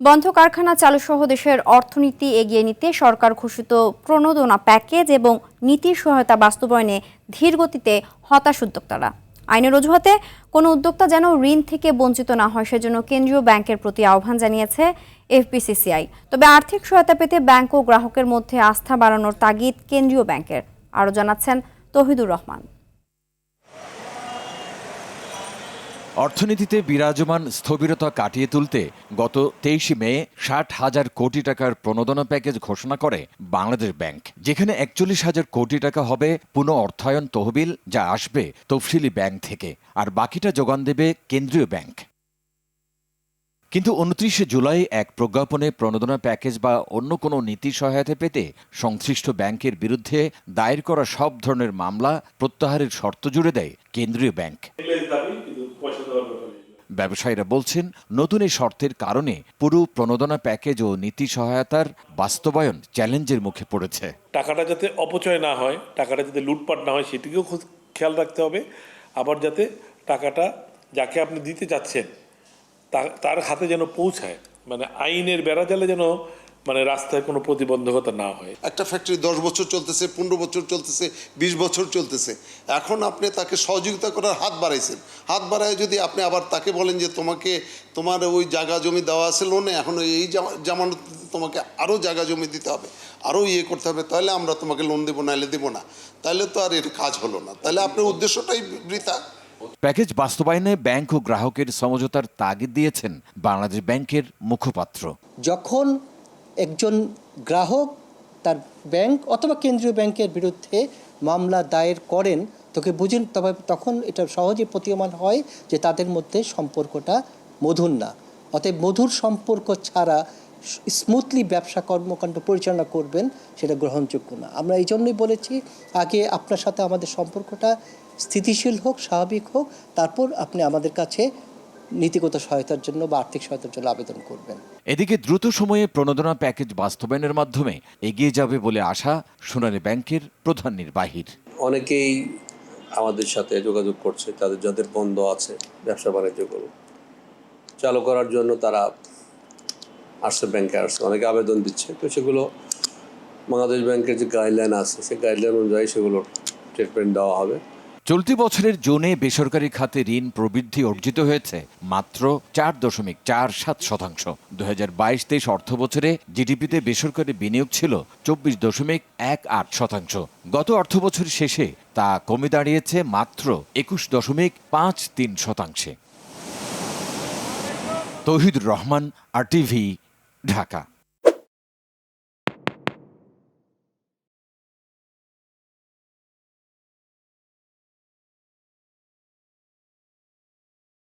বন্ধ কারখানা চালুসহ দেশের অর্থনীতি এগিয়ে নিতে সরকার ঘোষিত প্রণোদনা প্যাকেজ এবং নীতির সহায়তা বাস্তবায়নে ধীর গতিতে হতাশ উদ্যোক্তারা। আইনের অজুহাতে কোনো উদ্যোক্তা যেন ঋণ থেকে বঞ্চিত না হয় সেজন্য কেন্দ্রীয় ব্যাংকের প্রতি আহ্বান জানিয়েছে এফবিসিসিআই। তবে আর্থিক সহায়তা পেতে ব্যাংক ও গ্রাহকের মধ্যে আস্থা বাড়ানোর তাগিদ কেন্দ্রীয় ব্যাংকের। আরও জানাচ্ছেন তৌহিদুর রহমান। অর্থনীতিতে বিরাজমান স্থবিরতা কাটিয়ে তুলতে গত 23 মে 60,000 কোটি টাকার প্রণোদনা প্যাকেজ ঘোষণা করে বাংলাদেশ ব্যাংক, যেখানে 41,000 কোটি টাকা হবে পুনঃ অর্থায়ন তহবিল, যা আসবে তফসিলি ব্যাংক থেকে, আর বাকিটা যোগান দেবে কেন্দ্রীয় ব্যাংক। কিন্তু 29 জুলাই এক প্রজ্ঞাপনে প্রণোদনা প্যাকেজ বা অন্য কোনো নীতি সহায়তা পেতে সংশ্লিষ্ট ব্যাংকের বিরুদ্ধে দায়ের করা সব ধরনের মামলা প্রত্যাহারের শর্ত জুড়ে দেয় কেন্দ্রীয় ব্যাংক। ব্যবসায়ীরা বলছেন, নতুন এই শর্তের কারণে পুরো প্রণোদনা প্যাকেজ ও নীতি সহায়তার বাস্তবায়ন চ্যালেঞ্জের মুখে পড়েছে। টাকাটা যাতে অপচয় না হয়, টাকাটা যাতে লুটপাট না হয়, সেটিকেও খেয়াল রাখতে হবে। আবার যাতে টাকাটা যাকে আপনি দিতে চাচ্ছেন তার হাতে যেন পৌঁছায়, মানে আইনের বেড়াজালে যেন রাস্তায় কোনো প্রতিবন্ধকতা না হয়। একটা ফ্যাক্টরি 10 বছর চলতেছে, 15 বছর চলতেছে, 20 বছর চলতেছে, এখন আপনি তাকে সহযোগিতা করার হাত বাড়াইছেন। হাত বাড়ায় যদি আপনি আবার তাকে বলেন যে তোমার ওই জায়গা জমি দেওয়া আছে লোনে, এখন এই জামানত তোমাকে আরও জায়গা জমি দিতে হবে, আরও করতে হবে, তাহলে আমরা তোমাকে লোন দেবো, নাহলে দেবো না। তাহলে তো আর এর কাজ হলো না, তাহলে আপনার উদ্দেশ্যটাই বৃথা। প্যাকেজ বাস্তবায়নে ব্যাংক ও গ্রাহকের সমঝোতার তাগিদ দিয়েছেন বাংলাদেশ ব্যাংকের মুখপাত্র। যখন একজন গ্রাহক তার ব্যাংক অথবা কেন্দ্রীয় ব্যাংকের বিরুদ্ধে মামলা দায়ের করেন, তখন এটা সহজে প্রতীয়মান হয় যে তাদের মধ্যে সম্পর্কটা মধুর না। অতএব মধুর সম্পর্ক ছাড়া স্মুথলি ব্যবসা কর্মকাণ্ড পরিচালনা করবেন, সেটা গ্রহণযোগ্য না। আমরা এই জন্যই বলেছি, আগে আপনার সাথে আমাদের সম্পর্কটা স্থিতিশীল হোক, স্বাভাবিক হোক, তারপর আপনি আমাদের কাছে নীতিগত সহায়তার জন্য বা আর্থিক সহায়তার জন্য আবেদন করবেন। এদিকে দ্রুত সময়ে প্রণোদনা প্যাকেজ বাস্তবায়নের মাধ্যমে এগিয়ে যাবে বলে আশা সোনালী ব্যাংকের প্রধান নির্বাহীর। অনেকেই আমাদের সাথে যোগাযোগ করছে, যাদের বন্ধ আছে ব্যবসা বাণিজ্যগুলো চালু করার জন্য, তারা আসছে, ব্যাংকে আসছে, অনেকে আবেদন দিচ্ছে। তো সেগুলো বাংলাদেশ ব্যাংকের যে গাইডলাইন আছে, সেই গাইডলাইন অনুযায়ী সেগুলো ট্রিটমেন্ট দেওয়া হবে। চলতি বছরের জুনে বেসরকারি খাতে ঋণ প্রবৃদ্ধি অর্জিত হয়েছে মাত্র 4.47%। 2022-23 অর্থ বছরে জিডিপিতে বেসরকারি বিনিয়োগ ছিল 24.18%। গত অর্থ বছর শেষে তা কমে দাঁড়িয়েছে মাত্র 21.53%। তৌহিদুর রহমান, RTV, ঢাকা।